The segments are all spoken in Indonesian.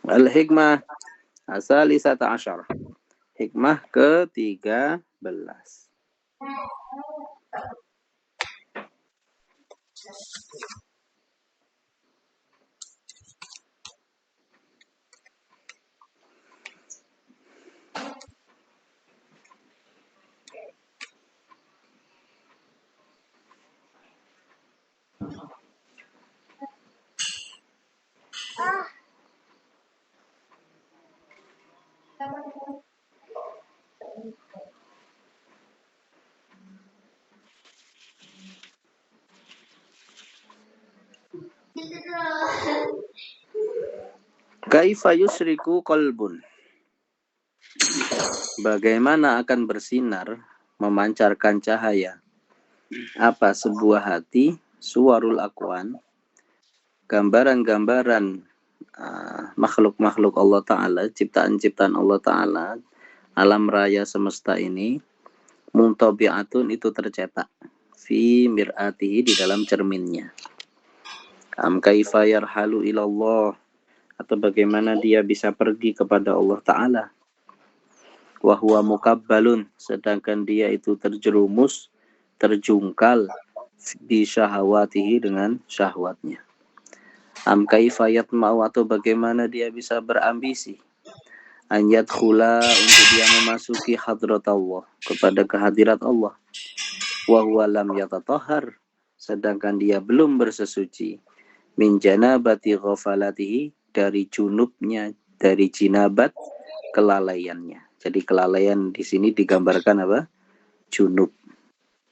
Al-hikmah asalisata asyar. Hikmah ke-13. Kaifa yusriku qalbun. Bagaimana akan bersinar, memancarkan cahaya? Apa sebuah hati, suwarul akwan, gambaran-gambaran makhluk-makhluk Allah Ta'ala, ciptaan-ciptaan Allah Ta'ala, alam raya semesta ini, muntabi'atun itu tercetak, fi mir'atihi di dalam cerminnya. Kaifa yarhalu ilallah, atau bagaimana dia bisa pergi kepada Allah Ta'ala. Wahuwa mukabbalun, sedangkan dia itu terjerumus, terjungkal di syahwatihi dengan syahwatnya. Kaifa yatma'u, atau bagaimana dia bisa berambisi an yadkhula, untuk dia memasuki hadrat Allah, kepada kehadirat Allah. Wahuwa lam yatatahhar, sedangkan dia belum bersesuci min janabati ghafalatihi, dari junubnya, dari jinabat kelalaiannya. Jadi kelalaian di sini digambarkan apa? Junub,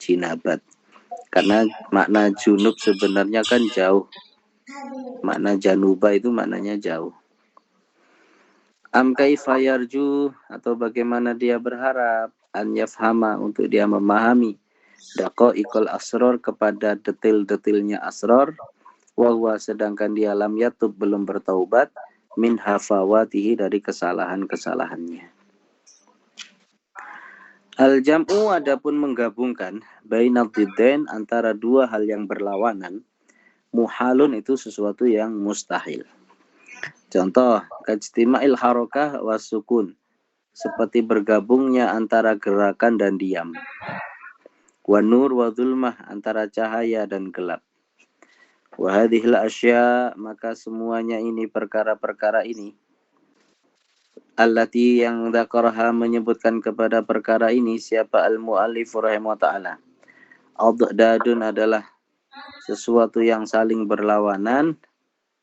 jinabat. Karena makna junub sebenarnya kan jauh. Makna januba itu maknanya jauh. Kaifa yarju, atau bagaimana dia berharap an yafhama, untuk dia memahami daqaiqul asrar, kepada detil-detilnya asrar. Wa sedangkan dia lam yatub, belum bertaubat min hafawatihi, dari kesalahan-kesalahannya. Al-jam'u, adapun menggabungkan bainal diddain, antara dua hal yang berlawanan, muhalun itu sesuatu yang mustahil. Contoh, kajtima'il harokah wasukun, seperti bergabungnya antara gerakan dan diam. Wa nur wa zulmah, antara cahaya dan gelap. Wa hadhil asya, maka semuanya ini, perkara-perkara ini, allati, yang dzakaraha, menyebutkan kepada perkara ini siapa al-mu'allif rahimahullah ta'ala. Adadun, adalah sesuatu yang saling berlawanan,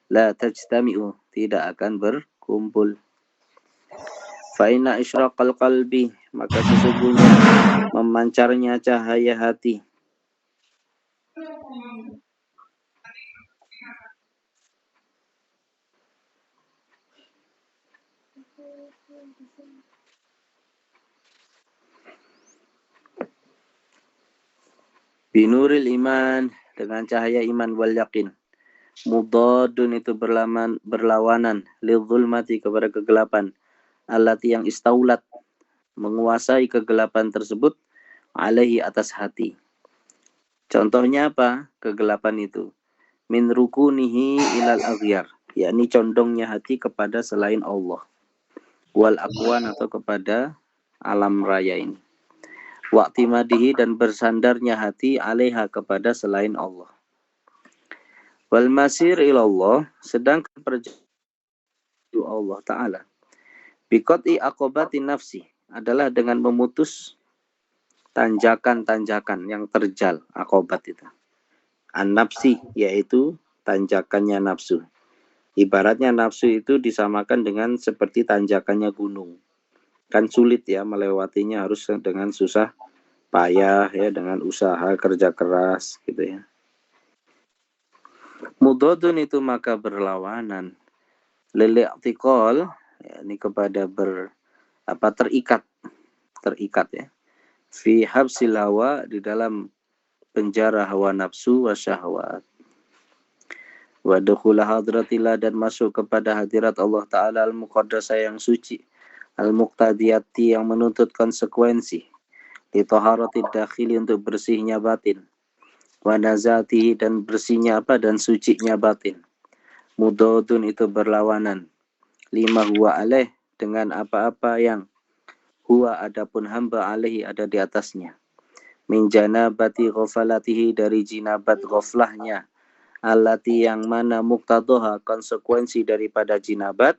la tajtami'u, tidak akan berkumpul. Fa inna isyraqal qalbi, maka sesungguhnya memancarnya cahaya hati, binuril iman, dengan cahaya iman, wal yakin, mudadun itu berlawanan, lidzulmati, kepada kegelapan, allati, yang istaulat, menguasai kegelapan tersebut, alaihi, atas hati. Contohnya apa kegelapan itu? Min rukunihi ilal aghyar, yakni condongnya hati kepada selain Allah. Wal aqwan, atau kepada alam raya ini. Waqtimadihi, dan bersandarnya hati alaiha, kepada selain Allah. Wal masir ilallah, sedangkan perjalanan Allah Ta'ala, biqat'i aqobati nafsi, adalah dengan memutus tanjakan-tanjakan yang terjal. Aqobat itu an-nafsi, yaitu tanjakannya nafsu. Ibaratnya nafsu itu disamakan dengan seperti tanjakannya gunung. Kan sulit ya melewatinya, harus dengan susah payah ya, dengan usaha kerja keras gitu ya. Mudodun itu maka berlawanan, lili'tiqal, yakni kepada terikat ya. Fi habsil hawa, di dalam penjara hawa nafsu wa syahwat. Wa dukhula hadratillah, dan masuk kepada hadirat Allah Ta'ala al-muqaddasah, yang suci, al-muqtadiyati, yang menuntut konsekuensi, li taharatid dakhili, untuk bersihnya batin, wa nazatihi, dan bersihnya dan sucinya batin. Mudodun itu berlawanan, lima huwa alaih, dengan apa-apa yang huwa adapun hamba alaihi ada di atasnya, min janabati ghafalatihi, dari jinabat ghaflahnya, allati yang mana muqtadoha konsekuensi daripada jinabat,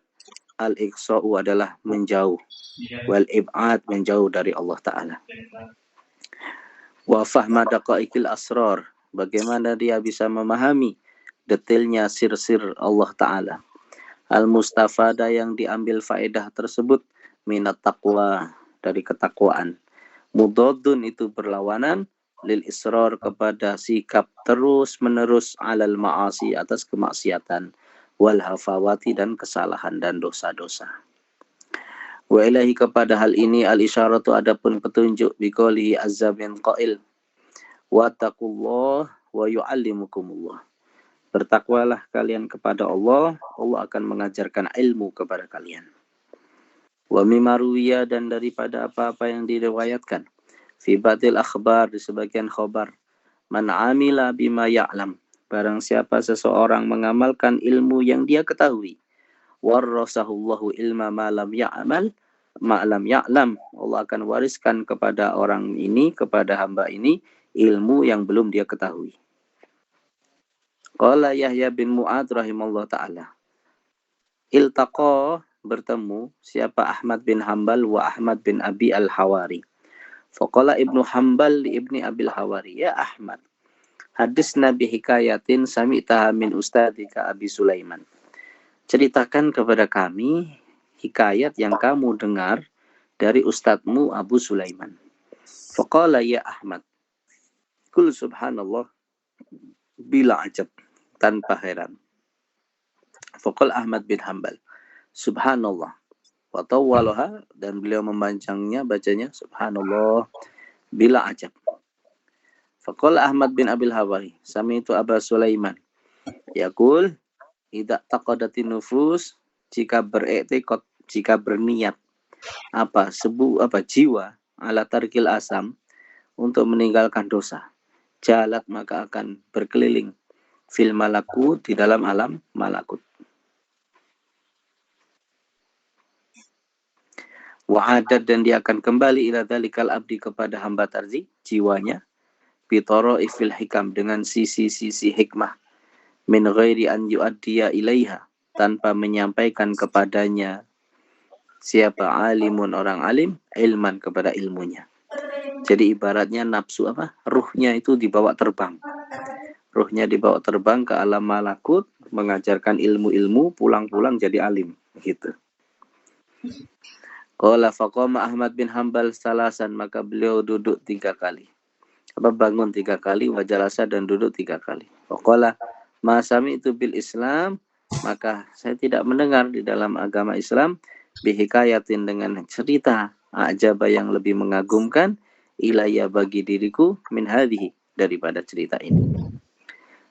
al-iqsa'u adalah menjauh, wal ib'ad menjauh dari Allah Ta'ala. Wa fahma daqaiqil asrar, bagaimana dia bisa memahami detailnya sir-sir Allah Ta'ala. Al-mustafada, yang diambil faedah tersebut, minat taqwa, dari ketakwaan. Mudadun, itu berlawanan, lil israr, kepada sikap terus menerus, alal ma'asi, atas kemaksiatan, wal hafawati, dan kesalahan dan dosa-dosa. Wa ilahi, kepada hal ini, al isyaratu, adapun petunjuk, biqaulihi azza min qail, wa taqullah wa yu'allimukumullah, bertakwalah kalian kepada Allah, Allah akan mengajarkan ilmu kepada kalian. Wa mimma ruwiya, dan daripada apa-apa yang diriwayatkan, fi batil akhbar, di sebagian khabar, man amila bima ya'lam, barang siapa seseorang mengamalkan ilmu yang dia ketahui, warasahullahu ilma ma lam ya'mal ma'lam ya'lam, Allah akan wariskan kepada orang ini, kepada hamba ini, ilmu yang belum dia ketahui. Qala Yahya bin Mu'ad rahimallahu ta'ala, iltaqa, bertemu siapa Ahmad bin Hambal wa Ahmad bin Abi al-Hawari. Faqala Ibnu Hambal li Ibni Abil Hawari, ya Ahmad, hadis Nabi hikayatin sami'taha min ustadzika Abi Sulaiman, ceritakan kepada kami hikayat yang kamu dengar dari ustadzmu Abu Sulaiman. Faqala ya Ahmad, kul subhanallah bila ajab, tanpa heran. Faqal Ahmad bin Hambal, subhanallah, wa tawwalaha, dan beliau memanjangnya bacanya subhanallah bila ajab. Faqal Ahmad bin Abil Hawari, sami'tu Aba Sulaiman yaqul, idza taqadatin nufus, jika beriktikad, jika berniat jiwa, ala tarkil asam, untuk meninggalkan dosa, jalat, maka akan berkeliling, fil malakut, di dalam alam malakut. Wa'adad, dan dia akan kembali ila dzalikal abdi, kepada hamba tarzi, jiwanya, bitoro ifil hikam, dengan sisi-sisi hikmah, min ghairi an yu'addiya ilaiha, tanpa menyampaikan kepadanya siapa alimun, orang alim, ilman, kepada ilmunya. Jadi ibaratnya nafsu ruhnya itu dibawa terbang. Ruhnya dibawa terbang ke alam malakut, mengajarkan ilmu-ilmu, pulang-pulang jadi alim, gitu. Qala faqama Ahmad bin Hambal salasan, maka beliau duduk 3 kali. Bangun 3 kali, wajalasa, dan duduk 3 kali. Qala ma sami'tu bil Islam, maka saya tidak mendengar di dalam agama Islam, bihikayatin, dengan cerita, ajaba, yang lebih mengagumkan, ilayya, bagi diriku, min hadhihi, daripada cerita ini.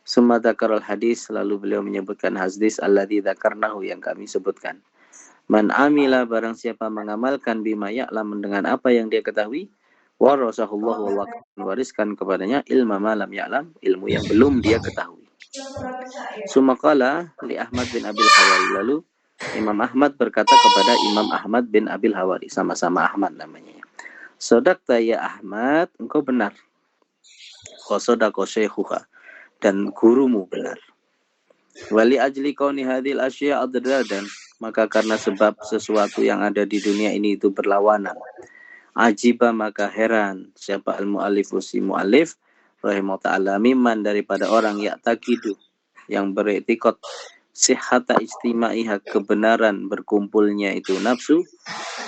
Summa dzakarul hadis, lalu beliau menyebutkan hadis alladzi dzakarnahu, yang kami sebutkan. Man amila, barang siapa mengamalkan, bima ya'lam, dengan apa yang dia ketahui, warasahullahu, Allah akan mewariskan kepadanya ilma ma lam ya'lam, ilmu yang belum dia ketahui. Summa qala li Ahmad bin Abil Hawari, lalu Imam Ahmad berkata kepada Imam Ahmad bin Abil Hawari, sama-sama Ahmad namanya. Sodakta ya Ahmad, engkau benar. Qasodako syekhuha, dan gurumu benar. Wali ajli kauni hadhil asya addadan, maka karena sebab sesuatu yang ada di dunia ini itu berlawanan. Ajiba, maka heran siapa al-mu'allifu, si mu'allif rahimahullah ta'ala, mimman, daripada orang ya'taqidu, yang beriktikad, sihhata istima'iha, kebenaran berkumpulnya itu nafsu,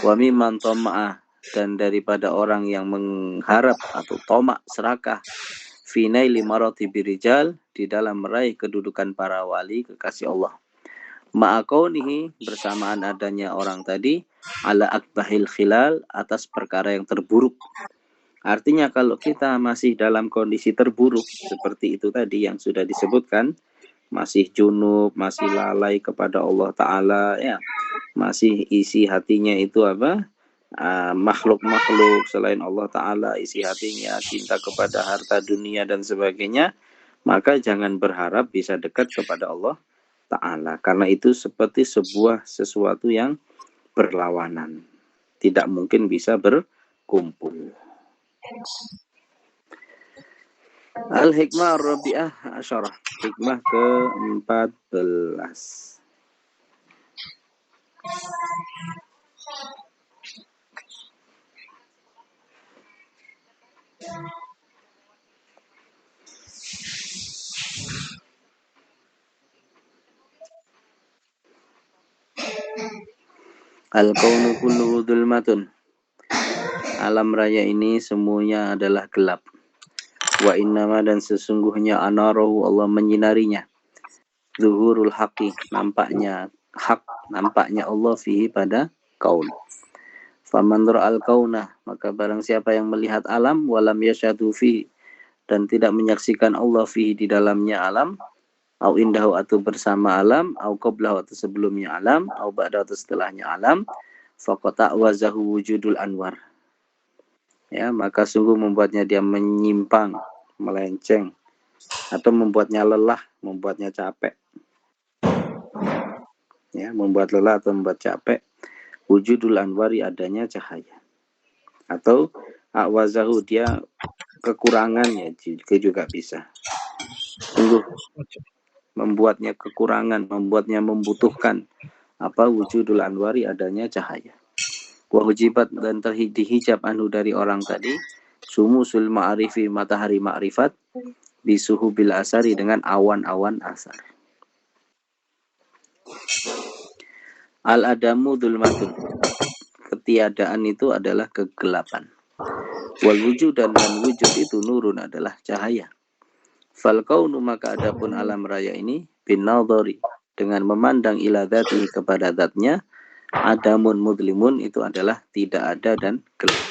wa mimman tama'ah, dan daripada orang yang mengharap atau tomak, serakah, fi naili maratibi rijal, di dalam meraih kedudukan para wali kekasih Allah. Ma'akaunihi, bersamaan adanya orang tadi, ala akbahil khilal, atas perkara yang terburuk. Artinya kalau kita masih dalam kondisi terburuk seperti itu tadi yang sudah disebutkan, masih junub, masih lalai kepada Allah Ta'ala, ya, masih isi hatinya itu makhluk-makhluk selain Allah Ta'ala, isi hatinya cinta kepada harta dunia dan sebagainya, maka jangan berharap bisa dekat kepada Allah Ta'ala. Karena itu seperti sesuatu yang berlawanan. Tidak mungkin bisa berkumpul. Al-Hikmah Rabi'ah Asyarah. Hikmah ke-14. Al-kaunu kulluhu dhulmatun. Alam raya ini semuanya adalah gelap. Wa innama dan sesungguhnya anarahu Allah menyinarinya. Zuhurul haqi, nampaknya hak, nampaknya Allah fihi pada kaun. Faman ra'al kaunah, maka barang siapa yang melihat alam walam yasyadu fihi, dan tidak menyaksikan Allah fihi di dalamnya alam, au indahu atau bersama alam, au qablahu atau sebelumnya alam, au ba'dahu atau setelahnya alam, faqata wazahu wujudul anwar. Ya, maka sungguh membuatnya dia menyimpang, melenceng, atau membuatnya lelah, membuatnya capek. Ya, membuat lelah atau membuat capek. Wujudul anwari, adanya cahaya. Atau awazahu, dia kekurangannya juga bisa. Sungguh membuatnya kekurangan, membuatnya membutuhkan apa wujudul anwari, adanya cahaya. Wa hujibat, dan dihijab anu dari orang tadi, sumusul ma'arifi, matahari ma'rifat, bisuhu bil asari, dengan awan-awan asar. Al-adamu dhulmatun, ketiadaan itu adalah kegelapan. Wal wujud, dan wujud itu nurun, adalah cahaya. Fal kaunu, maka adapun alam raya ini, bin nadhari, dengan memandang ila dzatihi, kepada zatnya, adamun mudlimun, itu adalah tidak ada dan gelap.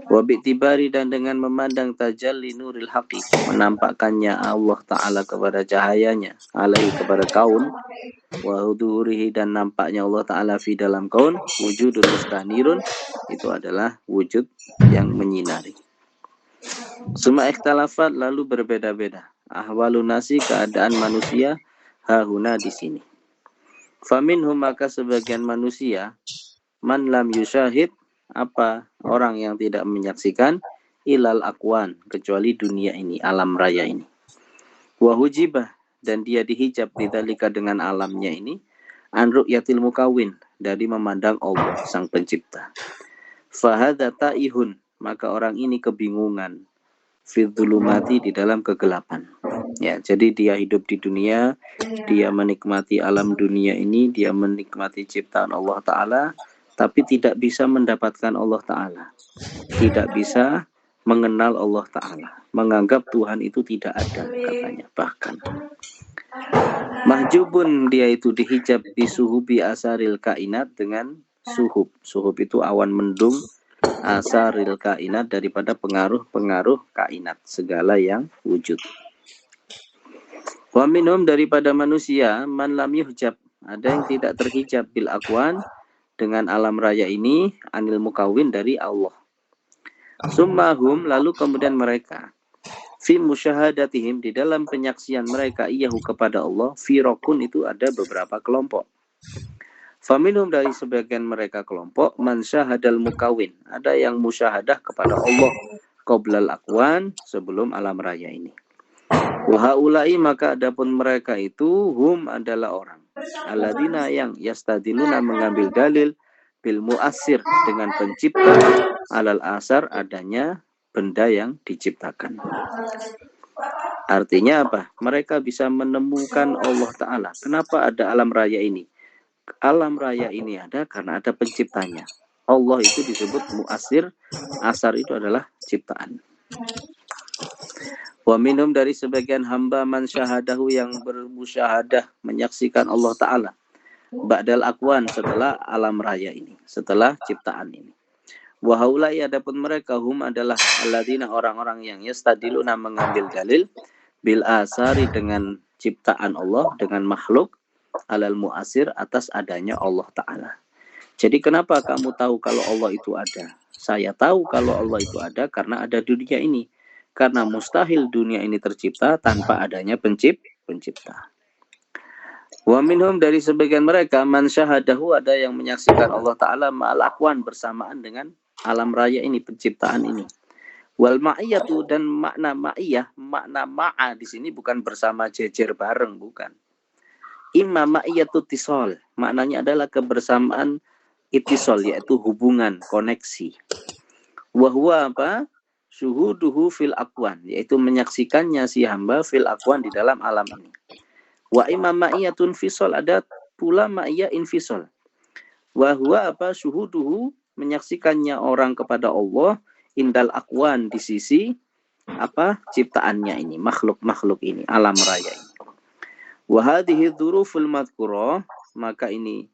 Wa bi'tibari, dan dengan memandang tajalli nuril haqi, menampakkannya Allah Ta'ala kepada cahayanya, alaihi, kepada kaun, wa hudurihi, dan nampaknya Allah Ta'ala fi dalam kaun, wujudun mustanirun, itu adalah wujud yang menyinari. Suma ikhtalafat, lalu berbeda-beda, ahwalun nasi, keadaan manusia, hahuna, di sini. Faminhum, maka sebagian manusia, man lam yusyahid, apa orang yang tidak menyaksikan, ilal akwan, kecuali dunia ini, alam raya ini. Wa hujibah, dan dia dihijab bidzalika, dengan alamnya ini, an ru'yatil mukawin, dari memandang Allah sang pencipta. Fahadza taihun, maka orang ini kebingungan, fi dzulumati, di dalam kegelapan. Ya, jadi dia hidup di dunia, dia menikmati alam dunia ini, dia menikmati ciptaan Allah Ta'ala, tapi tidak bisa mendapatkan Allah Ta'ala, tidak bisa mengenal Allah Ta'ala, menganggap Tuhan itu tidak ada, katanya. Bahkan mahjubun, dia itu dihijab bisuhubi asaril kainat, dengan suhub. Suhub itu awan mendung, asaril kainat, daripada pengaruh-pengaruh kainat, segala yang wujud. Wa minhum, daripada manusia, man lam yuhjab, ada yang tidak terhijab, bil akwan, dengan alam raya ini, anil mukawin, dari Allah. Summahum, lalu kemudian mereka, fi musyahadatihim, di dalam penyaksian mereka, iyahu, kepada Allah, firokun, itu ada beberapa kelompok. Faminhum, dari sebagian mereka kelompok, man syahadal mukawin, ada yang musyahadah kepada Allah, qoblal akwan, sebelum alam raya ini. Wahaulai, maka adapun mereka itu, hum, adalah orang, alladzina, yang yastadiluna, mengambil dalil, bil mu'assir, dengan pencipta, alal asar, adanya benda yang diciptakan. Artinya apa? Mereka bisa menemukan Allah Ta'ala. Kenapa ada alam raya ini? Alam raya ini ada karena ada penciptanya. Allah itu disebut mu'assir, asar itu adalah ciptaan. Wa minhum, dari sebagian hamba, man syahadahu, yang bermusyahadah, menyaksikan Allah Ta'ala, ba'dal akwan, setelah alam raya ini, setelah ciptaan ini. Wa haulai, adapun mereka, hum, adalah alladzina, orang-orang yang yastadiluna, mengambil dalil, bil asari, dengan ciptaan Allah, dengan makhluk, alal mu'asir, atas adanya Allah Ta'ala. Jadi kenapa kamu tahu kalau Allah itu ada? Saya tahu kalau Allah itu ada karena ada dunia ini. Karena mustahil dunia ini tercipta tanpa adanya pencipta. Wa minhum, dari sebagian mereka, man syahadahu, ada yang menyaksikan Allah Ta'ala ma'al akwan, bersamaan dengan alam raya ini, penciptaan ini. Wal ma'iyatu, dan makna ma'iyah, makna ma'a di sini bukan bersama jejer bareng, bukan. Imma ma'iyatu tisol, maknanya adalah kebersamaan itisol, yaitu hubungan, koneksi. Wahwa apa? Syuhuduhu fil akwan, yaitu menyaksikannya si hamba fil akwan, di dalam alam ini. Wa imma ma'iyatun fisol, ada pula ma'iyah infisol. Wahwa apa? Syuhuduhu, menyaksikannya orang kepada Allah indal akwan, di sisi apa? Ciptaannya ini, makhluk-makhluk ini, alam raya ini. Wahadihi dzuruful madhkurah, maka ini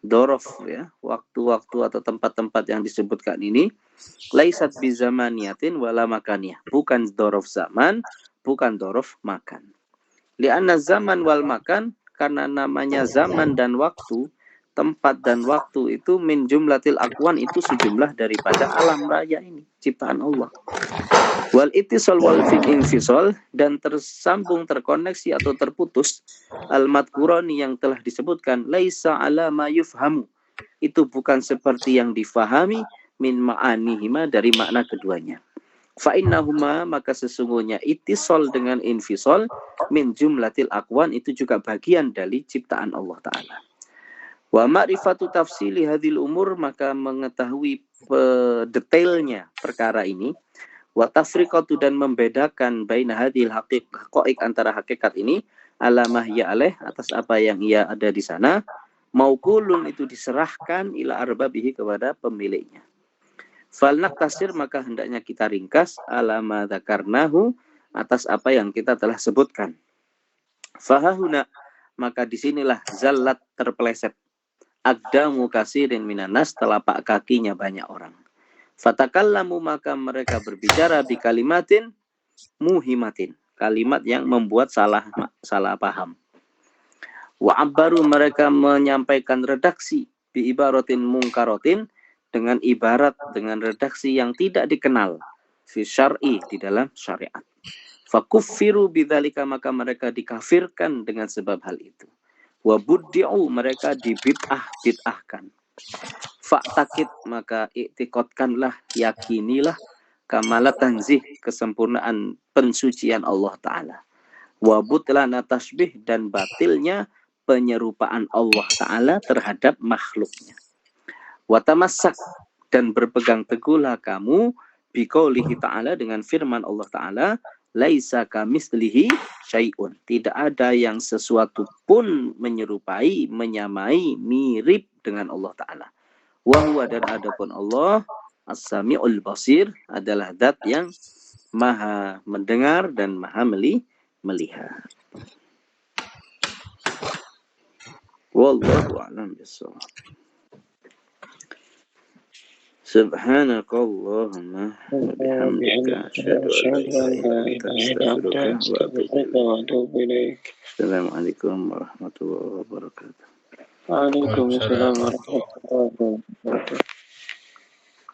dorof ya, waktu-waktu atau tempat-tempat yang disebutkan ini, laisat bizamaniyatin wala makaniyah, bukan dorof zaman, bukan dorof makan. Li'anna zaman wal makan, karena namanya zaman dan waktu, tempat dan waktu itu min jumlatil akwan, itu sejumlah daripada alam raya ini, ciptaan Allah. Wal ittisal wal infisal, dan tersambung, terkoneksi atau terputus, al madhkurani, yang telah disebutkan, laisa ala ma yufhamu, itu bukan seperti yang difahami, min ma'anihima, dari makna keduanya. Fa innahuma, maka sesungguhnya ittisal dengan infisal, min jumlatil akwan, itu juga bagian dari ciptaan Allah Ta'ala. Wa ma'rifatu tafsili hadhil umur, maka mengetahui detailnya perkara ini, wa tafriqatu, dan membedakan baina hadhil haqaiq, antara hakikat ini, ala mahya alaih, atas apa yang ia ada di sana, maukulun, itu diserahkan, ila arbabihi, kepada pemiliknya. Fal naqtasir, maka hendaknya kita ringkas, ala ma dzakarnahu, atas apa yang kita telah sebutkan. Fahahuna, maka disinilah zallat, terpeleset, aqdamu kasirin minanas, telapak kakinya banyak orang. Fatakallamu, maka mereka berbicara, bi kalimatin muhimatin, kalimat yang membuat salah paham. Wa abbaru, mereka menyampaikan redaksi, bi ibaratin mungkarotin, dengan ibarat, dengan redaksi yang tidak dikenal, fi syar'i, di dalam syariat. Fakuffiru bidzalika, maka mereka dikafirkan dengan sebab hal itu. Wa buddi'u, mereka dibid'ahkan. Fa'takid, maka iktikadkanlah, yakinilah, kamalat tanzih, kesempurnaan pensucian Allah Ta'ala. Wa butlana tasbih, dan batilnya penyerupaan Allah Ta'ala terhadap makhluknya. Wa tamassak, dan berpegang teguhlah kamu, biqaulihi ta'ala, dengan firman Allah Ta'ala, laisa kamitslihi syai'un, tidak ada yang sesuatu pun menyerupai, menyamai, mirip dengan Allah Ta'ala. Wa huwa, dan adapun Allah, as-sami'ul basir, adalah zat yang maha mendengar dan maha melihat. Wallahu a'lam bishawab. Subhanakallahumma wa bihamdika, asyhadu an la ilaha illa anta, astaghfiruka wa atubu ilaik. Assalamualaikum warahmatullahi wabarakatuh. Waalaikumsalam warahmatullahi wabarakatuh.